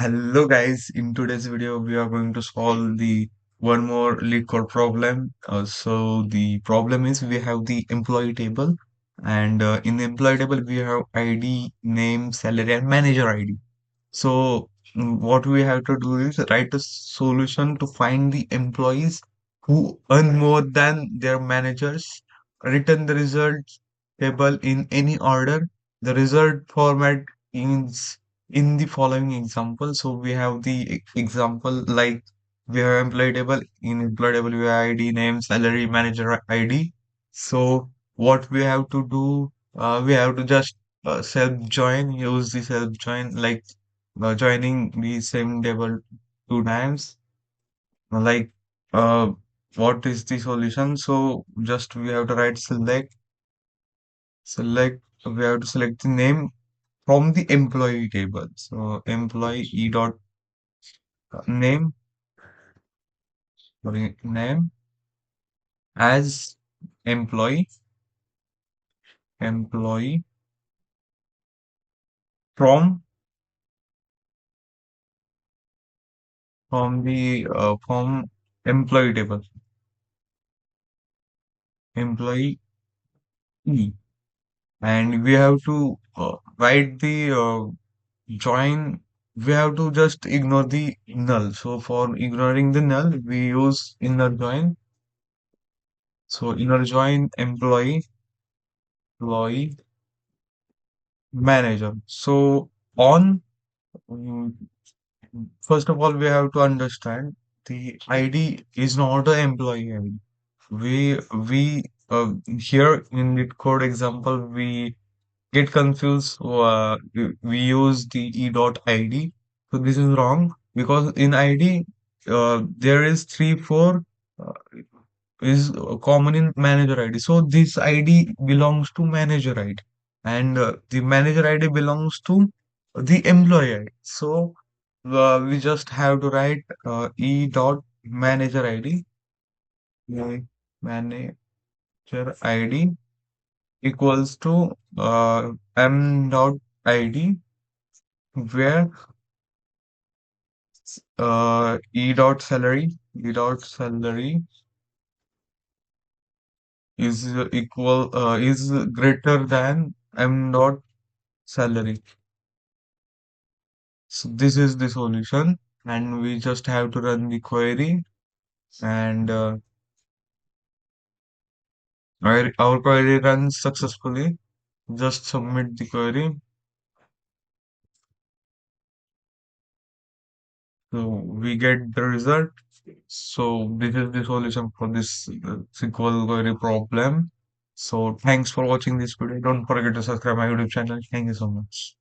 Hello guys, in today's video we are going to solve the one more LeetCode problem. So the problem is we have the employee table and in the employee table we have ID, name, salary and manager ID. So what we have to do is write a solution to find the employees who earn more than their managers, return the results table in any order. The result format is in the following example. So we have the example like we have employee table. In employee table we have ID, name, salary, manager ID. So what we have to do, we have to just self join, use the self join like joining the same table two times. Like, uh, what is the solution? So just we have to write select. We have to select the name from the employee table. So employee e dot name, sorry, name as employee from from employee table, employee e, and we have to write the join. We have to just ignore the null. So for ignoring the null, we use inner join. So inner join employee manager. So on mm, first of all, we have to understand the ID is not an employee ID. We here in the code example we get confused. We use the e dot id. So this is wrong because in id there is 3 4 uh, is common in manager id. So this id belongs to manager id, and the manager id belongs to the employee id. So we just have to write e dot manager id, manager id equals to m dot id, where e dot salary is is greater than m dot salary. So this is the solution, and we just have to run the query, and our query runs successfully. Just submit the query. So we get the result. So this is the solution for this SQL query problem. So thanks for watching this video. Don't forget to subscribe my YouTube channel. Thank you so much.